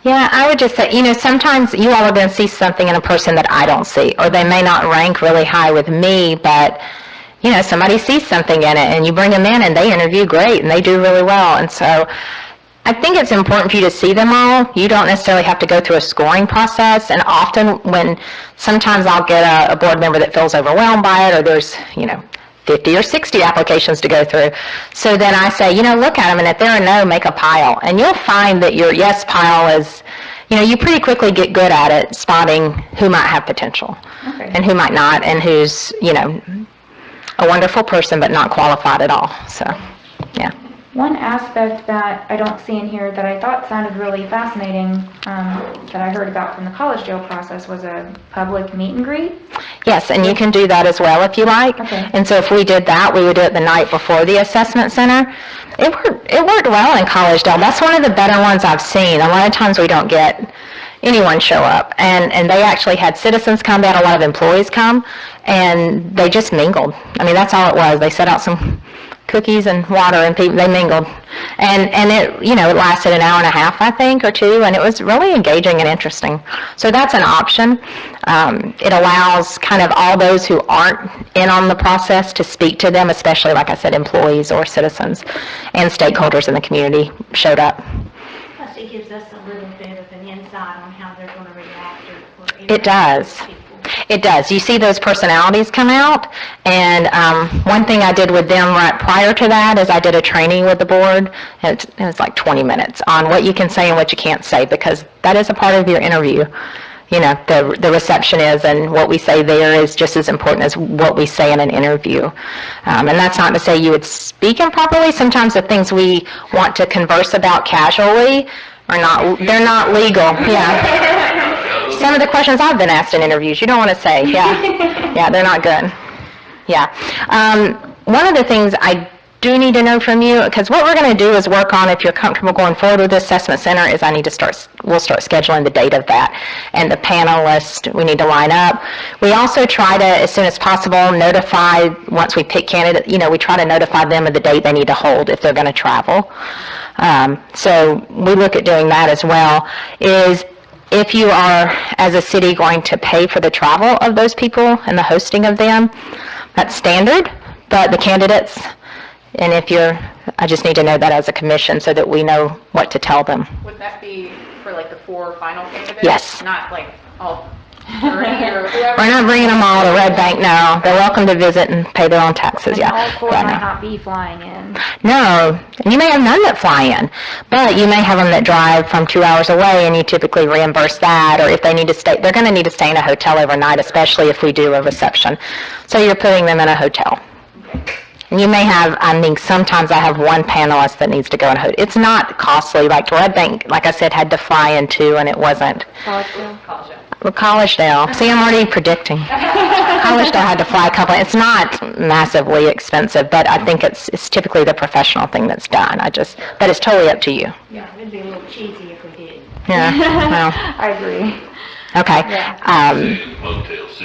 Yeah, I would just say, sometimes you all are going to see something in a person that I don't see, or they may not rank really high with me, but somebody sees something in it, and you bring them in, and they interview great, and they do really well. And so I think it's important for you to see them all. You don't necessarily have to go through a scoring process, and often sometimes I'll get a board member that feels overwhelmed by it, or there's, 50 or 60 applications to go through. So then I say, look at them, and if there are no, make a pile. And you'll find that your yes pile is, you pretty quickly get good at it, spotting who might have potential Okay. and who might not, and who's, a wonderful person but not qualified at all. So, yeah. One aspect that I don't see in here that I thought sounded really fascinating, that I heard about from the college jail process was a public meet and greet. Yes, and you can do that as well if you like. Okay. And so if we did that, we would do it the night before the assessment center. It worked well in College Dale. That's one of the better ones I've seen. A lot of times we don't get anyone show up. And they actually had citizens come, they had a lot of employees come, and they just mingled. I mean, that's all it was. They set out some cookies and water, and they mingled. And it, it lasted an hour and a half, I think, or two, and it was really engaging and interesting. So that's an option. It allows kind of all those who aren't in on the process to speak to them, especially, like I said, employees or citizens and stakeholders in the community showed up. Plus, it gives us a little bit of an insight on how they're going to react or It does. interact with people. It does. You see those personalities come out, and one thing I did with them right prior to that is I did a training with the board. It was like 20 minutes on what you can say and what you can't say, because that is a part of your interview. The reception is, and what we say there is just as important as what we say in an interview. And that's not to say you would speak improperly. Sometimes the things we want to converse about casually they're not legal. Yeah. Some of the questions I've been asked in interviews, you don't want to say. Yeah. Yeah, they're not good. Yeah. One of the things I do need to know from you, because what we're going to do is work on, if you're comfortable going forward with the assessment center, is we'll start scheduling the date of that. And the panelists, we need to line up. We also try to, as soon as possible, notify, once we pick candidates, we try to notify them of the date they need to hold if they're going to travel. So we look at doing that as well. If you are, as a city, going to pay for the travel of those people and the hosting of them, that's standard, but the candidates, and I just need to know that as a commission so that we know what to tell them. Would that be for like the 4 final candidates? Yes. Not like all 30 or whoever? We're not bringing them all to Red Bank, no. They're welcome to visit and pay their own taxes, And all yeah. 4 Yeah, might no. not be flying in. No, and you may have none that fly in, but you may have them that drive from 2 hours away, and you typically reimburse that, or if they need to stay, they're going to need to stay in a hotel overnight, especially if we do a reception. So you're putting them in a hotel. And you may have, sometimes I have one panelist that needs to go in a hotel. It's not costly, like Red Bank, like I said, had to fly in 2, and it wasn't. College Dale. Well, Collegedale. See, I'm already predicting. Collegedale had to fly a couple. It's not massively expensive, but I think it's typically the professional thing that's done. But it's totally up to you. Yeah, it'd be a little cheesy if we did. Yeah. Well, I agree. okay. Motel 6.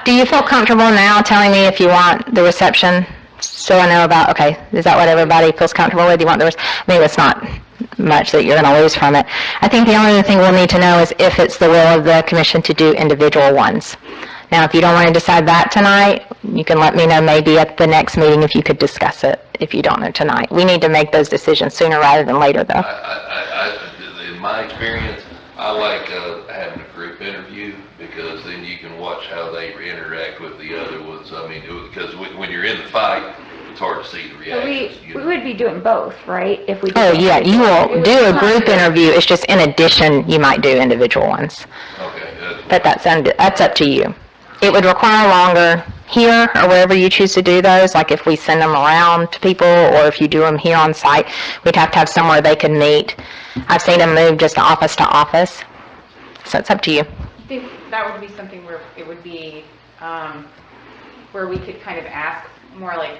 Do you feel comfortable now telling me if you want the reception? So I know about. Okay, is that what everybody feels comfortable with? You want maybe it's not much that you're going to lose from it. I think the only other thing we'll need to know is if it's the will of the commission to do individual ones. Now, if you don't want to decide that tonight, you can let me know maybe at the next meeting if you could discuss it, if you don't know tonight. We need to make those decisions sooner rather than later, though. In my experience, I like having a group interview, because then you can watch how they interact with the other ones. I mean, because when you're in the fight, it's hard to see the So reactions. we would be doing both, right? If we. Oh, yeah, you will do a group interview. It's just in addition, you might do individual ones. Okay. But that's up to you. It would require longer here or wherever you choose to do those, like if we send them around to people or if you do them here on site, we'd have to have somewhere they can meet. I've seen them move just office to office, so it's up to you. I think that would be something where it would be, where we could kind of ask more like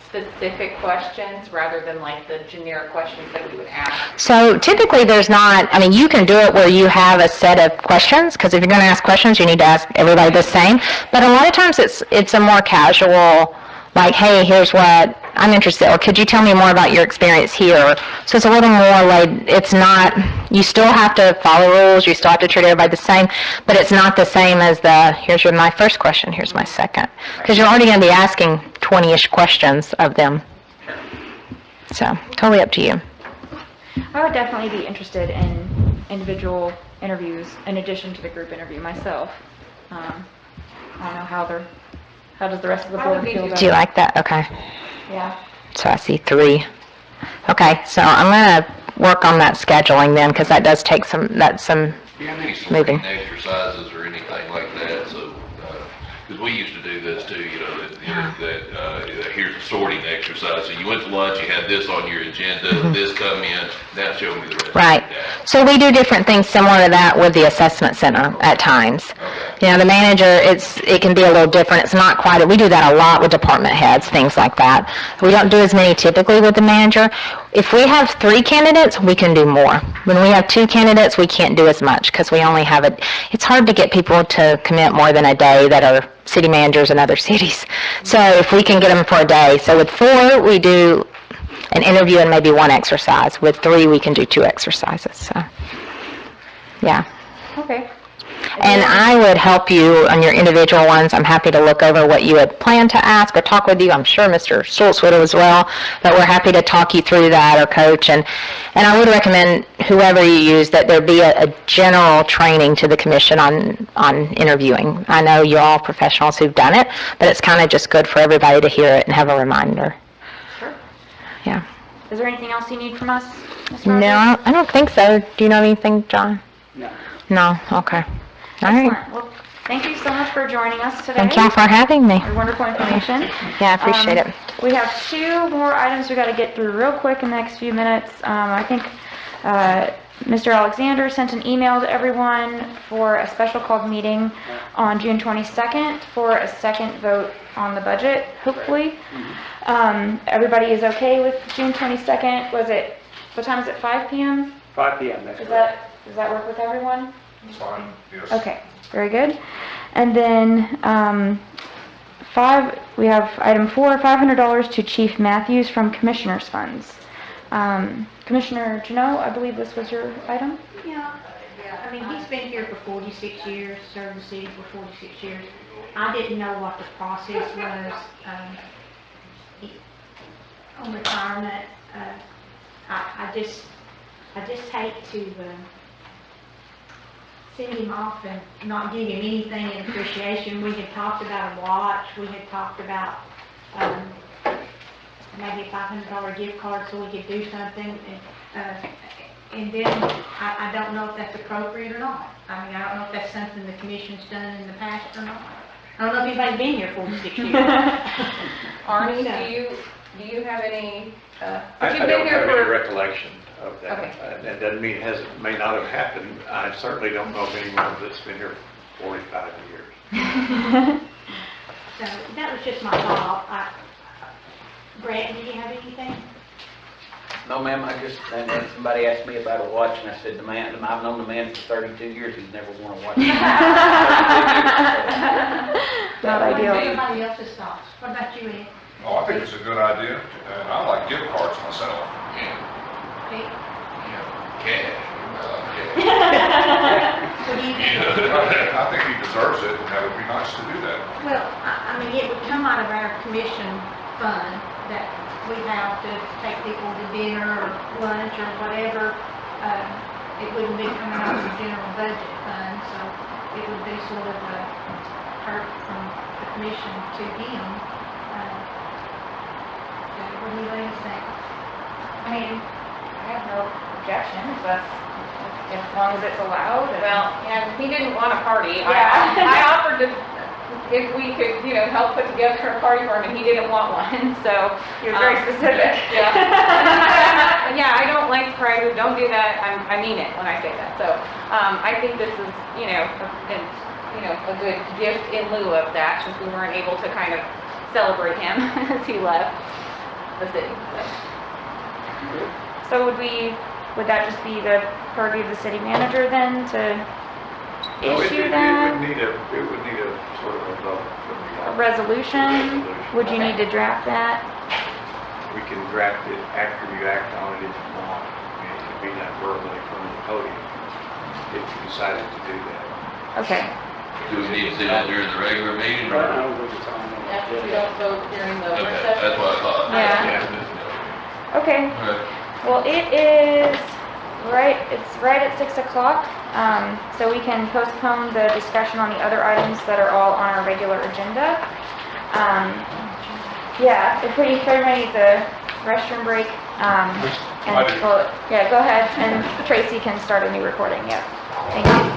specific questions rather than like the generic questions that we would ask. So typically there's not, you can do it where you have a set of questions, because if you're going to ask questions, you need to ask everybody the same. But a lot of times it's a more casual, like, hey, here's what I'm interested, or could you tell me more about your experience here? So it's a little more like, it's not, you still have to follow rules, you still have to treat everybody the same, but it's not the same as here's my first question, here's my second. Because you're already going to be asking 20-ish questions of them. So, totally up to you. I would definitely be interested in individual interviews in addition to the group interview myself. I don't know how does the rest of the I board would be feel too. about Do you it? like that? Okay. Yeah. So I see 3. Okay, so I'm gonna work on that scheduling then, because that does take some, that's some, Do you have any Moving. sorting exercises or anything like that? So, because we used to do this too, here's a sorting exercise. So you went to lunch, you had this on your agenda, this come in, now show me the rest of your right. day. So we do different things similar to that with the assessment center at times. Okay. You know, the manager, it can be a little different. It's not quite, we do that a lot with department heads, things like that. We don't do as many typically with the manager. If we have 3 candidates, we can do more. When we have 2 candidates, we can't do as much because we only have it's hard to get people to commit more than a day that are city managers in other cities. So if we can get them for a day. So with 4, we do an interview and maybe 1 exercise. With 3, we can do 2 exercises. So, yeah. Okay. And I would help you on your individual ones. I'm happy to look over what you had planned to ask or talk with you. I'm sure Mr. Schultz would as well, but we're happy to talk you through that or coach. And I would recommend whoever you use that there be a general training to the commission on interviewing. I know you're all professionals who've done it, but it's kind of just good for everybody to hear it and have a reminder. Sure. Yeah. Is there anything else you need from us, Ms. Rogers? No, I don't think so. Do you know anything, John? No. No? Okay. All right. Excellent. Well, thank you so much for joining us today. Thank y'all for having me. Your wonderful information. Yeah, I appreciate it. We have 2 more items we got to get through real quick in the next few minutes. I think Mr. Alexander sent an email to everyone for a special called meeting on June 22nd for a second vote on the budget, hopefully. Everybody is okay with June 22nd? What time is it, 5 p.m.? 5 p.m., that's correct. Does that work with everyone? It's fine, yes. Okay, very good. And then, we have item 4, $500 to Chief Matthews from Commissioners Funds. Commissioner Janot, I believe this was your item? Yeah, I mean, he's been here for 46 years, served the city for 46 years. I didn't know what the process was, on retirement. I just hate to, send him off and not give him anything in appreciation. We had talked about a watch, we had talked about, maybe a $500 gift card so we could do something, and then I don't know if that's appropriate or not. I mean, I don't know if that's something the commission's done in the past or not. I don't know if anybody's been here 46 years. Arnie, So- do you have any, I but you've been don't here have any for, recollection of that. Okay. That doesn't mean may not have happened. I certainly don't know of anyone that's been here 45 years. So that was just my thought. Brett, do you have anything? No, ma'am, and then somebody asked me about a watch, and I said, I've known the man for 32 years, he's never worn a watch. Not What ideal. is everybody else's thoughts? What about you, Ed? Oh, I think it's a good idea, and I like gift cards myself. Pete? Cash. What do you think? I think he deserves it, and that would be nice to do that. Well, I mean, it would come out of our commission fund that we have to take people to dinner or lunch or whatever. It wouldn't be coming out of the general budget fund, so it would be sort of a hurt from the commission to him. What do you ladies think? I mean, I have no objections, but as long as it's allowed. well, yeah, he didn't want a party. Yeah. I offered to, if we could, help put together a party for him, and he didn't want one, so. He was very specific. Yeah. Yeah, I don't like surprises, don't do that, I mean it when I say that, so, I think this is, a good gift in lieu of that, since we weren't able to kind of celebrate him as he left the city, so. So would that just be the purview of the city manager then to No, issue it that? would need a sort of a vote. A resolution? Would you need to draft that? We can draft it after you act on it if you want. I mean, it can be done verbally from the podium if you decided to do that. Okay. Do we need to do that during the regular meeting? or- Yeah, we don't vote during the work Okay, session. that's what I thought. Yeah. Yeah. Okay, Okay. well, it's right at 6 o'clock, so we can postpone the discussion on the other items that are all on our regular agenda. Yeah, if everybody needs a restroom break, and, I do. well, yeah, go ahead, and Tracy can start a new recording, yep. Thank you.